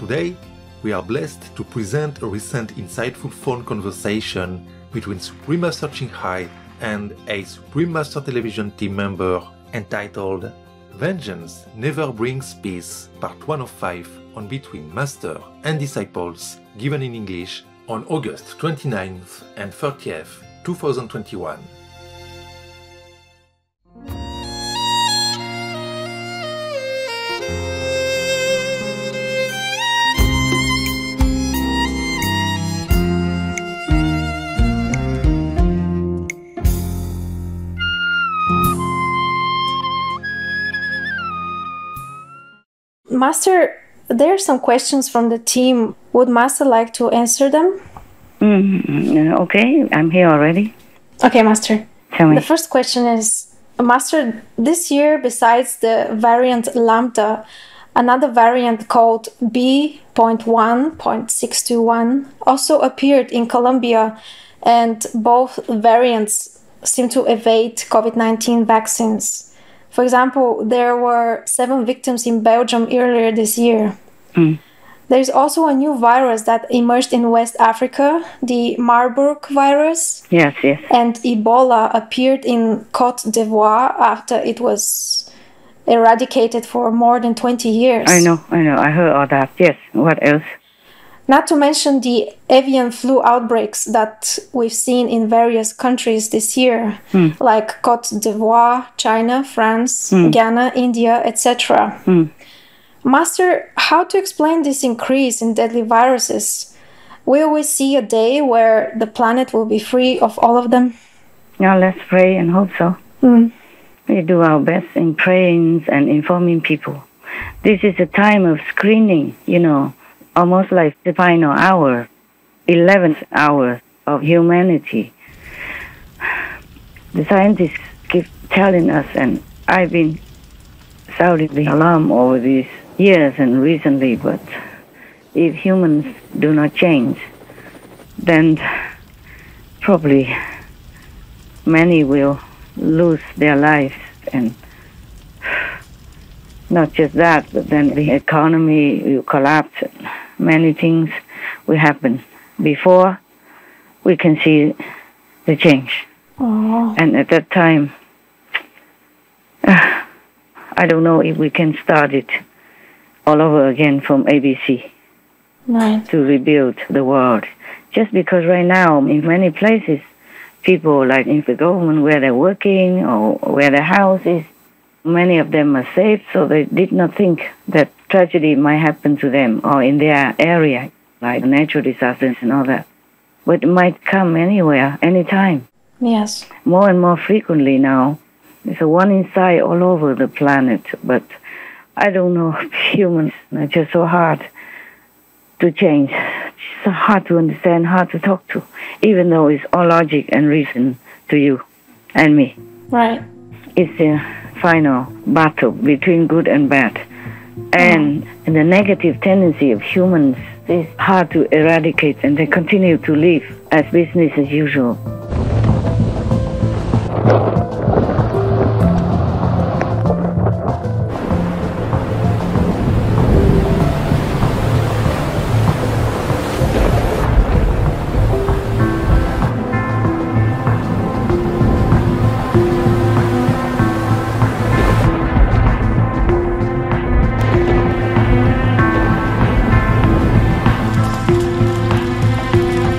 Today, we are blessed to present a recent insightful phone conversation between Supreme Master Thanh and a Supreme Master Television team member entitled Vengeance Never Brings Peace, Part 1 of 5 on Between Master and Disciples, given in English on August 29th and 30th, 2021. Master, there are some questions from the team. Would Master like to answer them? Okay, I'm here already. Okay, Master. Tell me. The first question is, Master, this year, besides the variant Lambda, another variant called B.1.621 also appeared in Colombia, and both variants seem to evade COVID-19 vaccines. For example, there were 7 victims in Belgium earlier this year. There is also a new virus that emerged in West Africa, the Marburg virus. Yes. And Ebola appeared in Côte d'Ivoire after it was eradicated for more than 20 years. I know. I heard all that. Yes. What else? Not to mention the avian flu outbreaks that we've seen in various countries this year, like Côte d'Ivoire, China, France, Ghana, India, etc. Master, how to explain this increase in deadly viruses? Will we see a day where the planet will be free of all of them? Now let's pray and hope so. We do our best in praying and informing people. This is a time of screening, almost like the final hour, 11th hour of humanity. The scientists keep telling us, and I've been sounding the alarm over these years and recently, but if humans do not change, then probably many will lose their lives. And not just that, but then the economy will collapse. Many things will happen before we can see the change. And at that time, I don't know if we can start it all over again from ABC to rebuild the world. Just because right now, in many places, people like in the government where they're working or where their house is, many of them are safe, so they did not think that tragedy might happen to them or in their area, like natural disasters and all that. But it might come anywhere, anytime. Yes. More and more frequently now. There's a warning sign all over the planet, but I don't know, humans are just so hard to change, so hard to understand, hard to talk to, even though it's all logic and reason to you and me. Right. It's a final battle between good and bad. And the negative tendency of humans is hard to eradicate, and they continue to live as business as usual.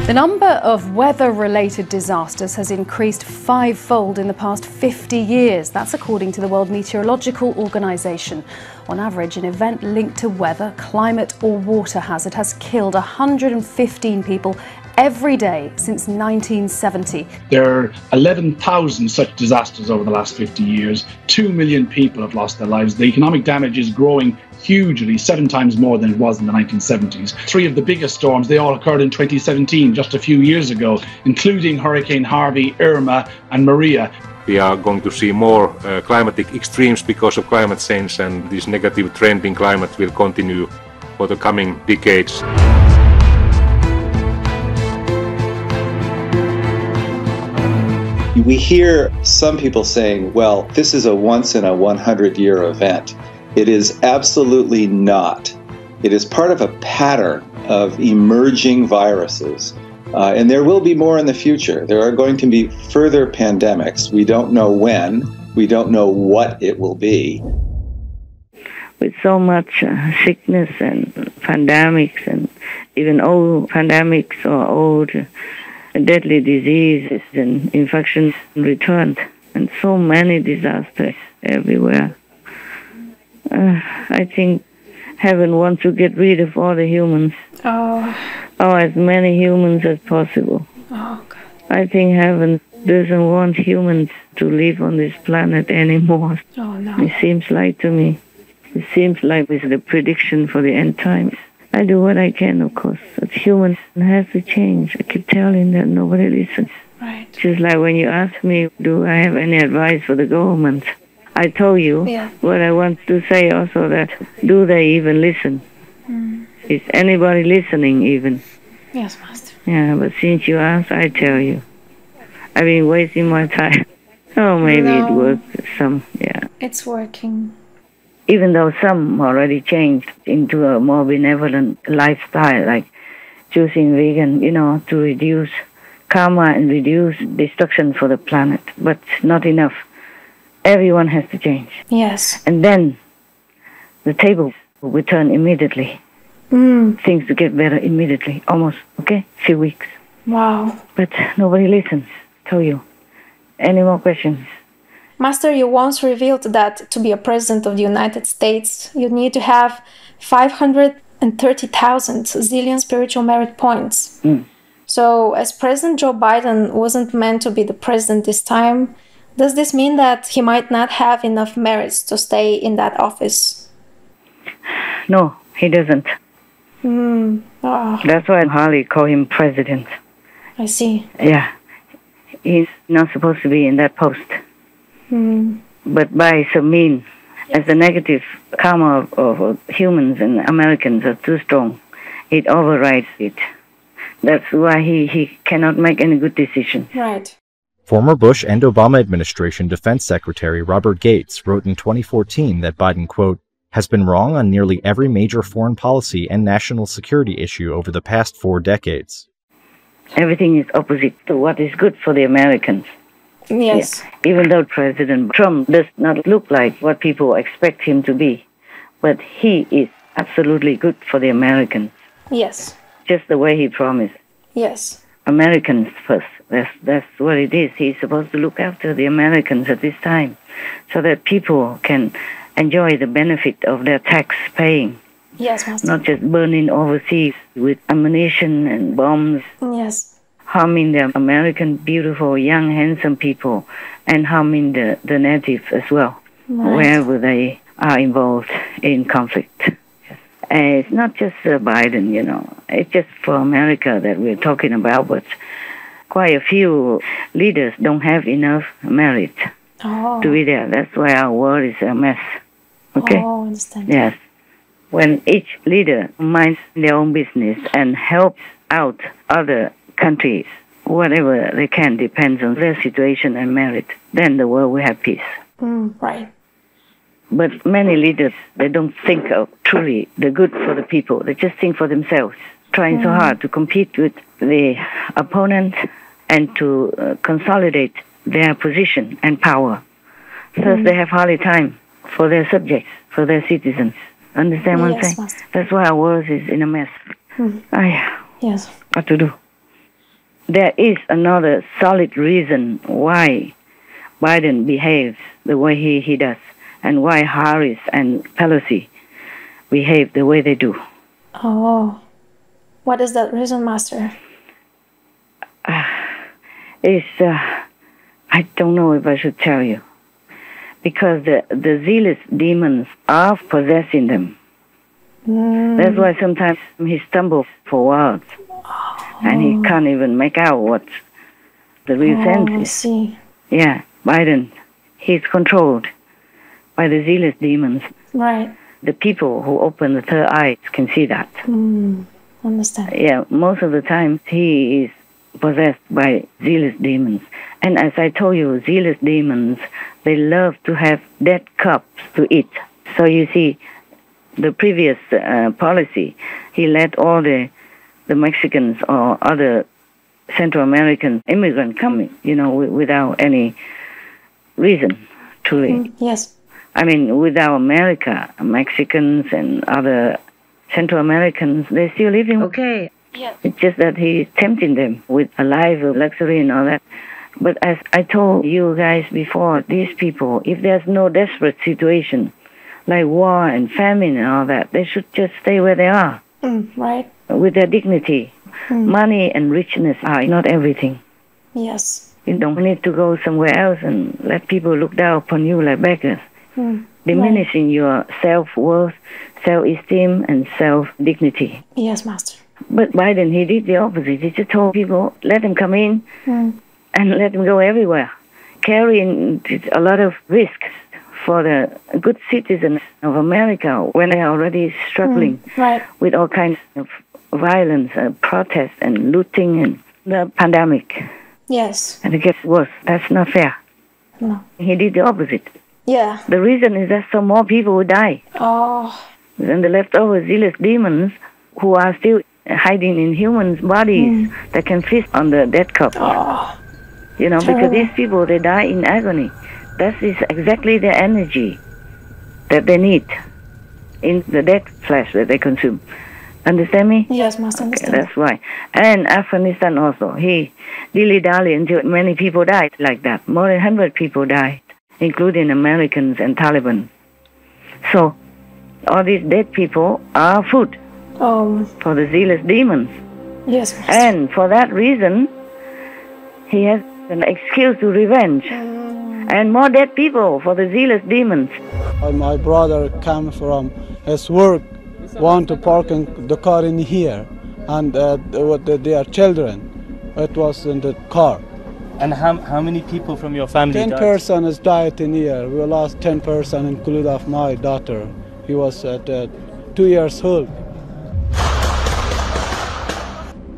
The number of weather-related disasters has increased 5-fold in the past 50 years. That's according to the World Meteorological Organization. On average, an event linked to weather, climate or water hazard has killed 115 people every day since 1970. There are 11,000 such disasters over the last 50 years. 2 million people have lost their lives. The economic damage is growing hugely, 7 times more than it was in the 1970s. 3 of the biggest storms, they all occurred in 2017, just a few years ago, including Hurricane Harvey, Irma and Maria. We are going to see more climatic extremes because of climate change, and this negative trend in climate will continue for the coming decades. We hear some people saying, well, this is a once in a 100-year event. It is absolutely not. It is part of a pattern of emerging viruses. And there will be more in the future. There are going to be further pandemics. We don't know when. We don't know what it will be. With so much sickness and pandemics and even old pandemics or old deadly diseases and infections returned, and so many disasters everywhere. I think heaven wants to get rid of all the humans. As many humans as possible. God. I think heaven doesn't want humans to live on this planet anymore. No. It seems like to me. It seems like it's the prediction for the end times. I do what I can, of course. But humans have to change. I keep telling them nobody listens. Right. Just like when you ask me, do I have any advice for the government? I told you what I want to say also, that do they even listen? Is anybody listening even? Yes, Master. Yeah, but since you asked, I tell you. I've been wasting my time. Oh, maybe it worked some, It's working. Even though some already changed into a more benevolent lifestyle, like choosing vegan, to reduce karma and reduce destruction for the planet. But not enough. Everyone has to change. Yes. And then the table will turn immediately. Things to get better immediately, almost, few weeks. Wow. But nobody listens, tell you. Any more questions? Master, you once revealed that to be a president of the United States, you need to have 530,000 zillion spiritual merit points. So, as President Joe Biden wasn't meant to be the president this time, does this mean that he might not have enough merits to stay in that office? No, he doesn't. That's why Harley call him president. I see. Yeah. He's not supposed to be in that post. But by some means, as the negative karma of humans and Americans are too strong, it overrides it. That's why he cannot make any good decisions. Right. Former Bush and Obama administration Defense Secretary Robert Gates wrote in 2014 that Biden, quote, has been wrong on nearly every major foreign policy and national security issue over the past 4 decades. Everything is opposite to what is good for the Americans. Yes. Yeah. Even though President Trump does not look like what people expect him to be, but he is absolutely good for the Americans. Yes. Just the way he promised. Yes. Americans first. That's what it is. He's supposed to look after the Americans at this time so that people can enjoy the benefit of their tax paying. Yes, Master. Not just burning overseas with ammunition and bombs. Yes. Harming the American beautiful, young, handsome people and harming the natives as well, wherever they are involved in conflict. It's not just Biden, It's just for America that we're talking about, but quite a few leaders don't have enough merit to be there. That's why our world is a mess. Okay? Oh, I understand. Yes. When each leader minds their own business and helps out other countries, whatever they can, depends on their situation and merit, then the world will have peace. Right. But many leaders, they don't think of truly the good for the people. They just think for themselves, trying so hard to compete with the opponent and to consolidate their position and power. Thus, they have hardly time for their subjects, for their citizens. Understand what I'm saying? Master. That's why our world is in a mess. Yes. What to do? There is another solid reason why Biden behaves the way he does, and why Harris and Pelosi behave the way they do. Oh. What is that reason, Master? I don't know if I should tell you. Because the zealous demons are possessing them. That's why sometimes he stumbles for words. And he can't even make out what the real sense is. I see. Yeah, Biden, he's controlled by the zealous demons. Right. The people who open the third eye can see that. Understand. Yeah, most of the time he is possessed by zealous demons. And as I told you, zealous demons, they love to have dead cups to eat. So you see, the previous policy, he let all the Mexicans or other Central American immigrants come, without any reason, truly. Yes. I mean, without America, Mexicans and other Central Americans, they're still living okay. Yes. It's just that he's tempting them with a life of luxury and all that. But as I told you guys before, these people, if there's no desperate situation, like war and famine and all that, they should just stay where they are. Right. With their dignity. Money and richness are not everything. Yes. You don't need to go somewhere else and let people look down upon you like beggars. Diminishing your self-worth, self-esteem, and self-dignity. Yes, Master. But Biden, he did the opposite. He just told people, let them come in and let them go everywhere, carrying a lot of risks for the good citizens of America when they are already struggling with all kinds of violence, protests, and looting, and the pandemic. Yes. And it gets worse. That's not fair. No. He did the opposite. Yeah. The reason is that some more people will die. Oh. And the leftover zealous demons who are still hiding in humans' bodies that can feast on the dead corpse. Oh. Because these people, they die in agony. That is exactly the energy that they need in the dead flesh that they consume. Understand me? Yes, Master, understand. Okay, that's why. And Afghanistan also, he dilly-dally until many people died like that. More than 100 people died, including Americans and Taliban. So, all these dead people are food for the zealous demons. Yes, Master. And for that reason, he has an excuse to revenge. And more dead people for the zealous demons. My brother came from his work, want to park the car in here, and their children, it was in the car. And how many people from your family 10 died? persons died in here. We lost 10 persons, including of my daughter. He was at 2 years old.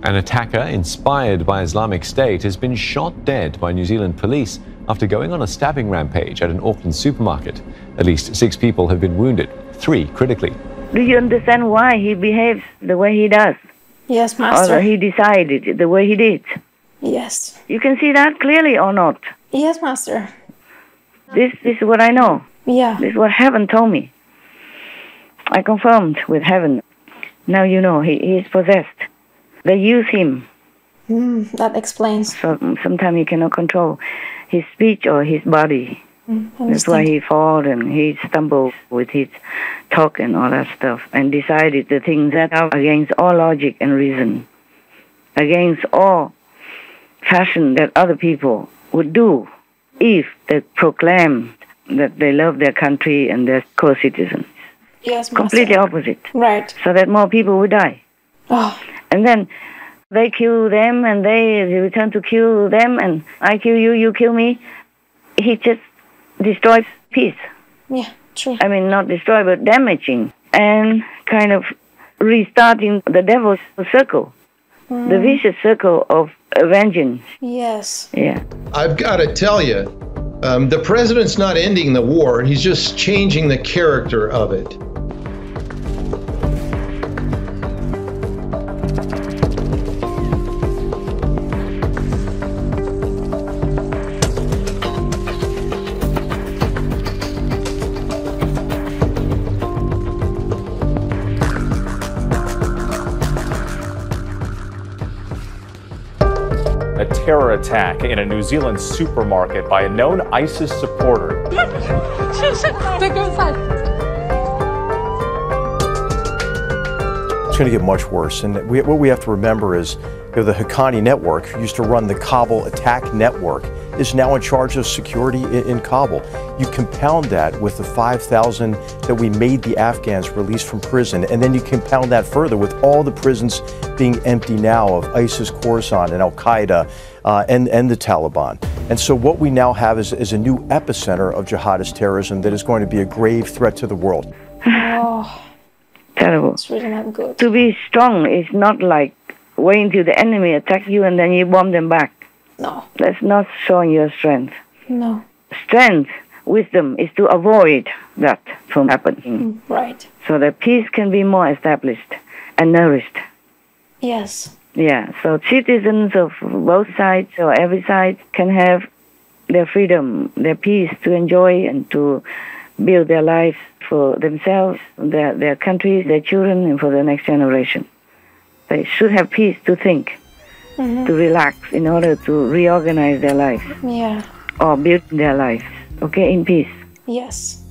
An attacker inspired by Islamic State has been shot dead by New Zealand police after going on a stabbing rampage at an Auckland supermarket. At least 6 people have been wounded, 3 critically. Do you understand why he behaves the way he does? Yes, Master. Or he decided the way he did? Yes. You can see that clearly or not? Yes, Master. This is what I know. Yeah. This is what heaven told me. I confirmed with heaven. Now you know he is possessed. They use him. That explains. So sometimes he cannot control his speech or his body. That's why he fought and he stumbled with his talk and all that stuff and decided the things that are against all logic and reason, against all fashion that other people would do if they proclaim that they love their country and their co-citizens. Yes, Master. Completely opposite. Right. So that more people would die. Oh. And then they kill them and they return to kill them and I kill you, you kill me. He just destroys peace. Yeah, true. I mean, not destroy, but damaging and kind of restarting the devil's circle, the vicious circle of vengeance. Yes. Yeah. I've got to tell you, the president's not ending the war. He's just changing the character of it. A terror attack in a New Zealand supermarket by a known ISIS supporter. It's going to get much worse. And what we have to remember is the Haqqani network, who used to run the Kabul attack network, is now in charge of security in Kabul. You compound that with the 5,000 that we made the Afghans release from prison, and then you compound that further with all the prisons being empty now of ISIS, Khorasan, and Al-Qaeda, and the Taliban. And so what we now have is a new epicenter of jihadist terrorism that is going to be a grave threat to the world. Oh, terrible. It's really not good. To be strong is not like waiting till the enemy attack you and then you bomb them back. No. That's not showing your strength. No. Strength wisdom is to avoid that from happening. Right. So that peace can be more established and nourished. Yes. Yeah, so citizens of both sides or every side can have their freedom, their peace to enjoy and to build their lives for themselves, their countries, their children, and for the next generation. They should have peace to think, to relax in order to reorganize their life. Yeah. Or build their life, okay, in peace. Yes.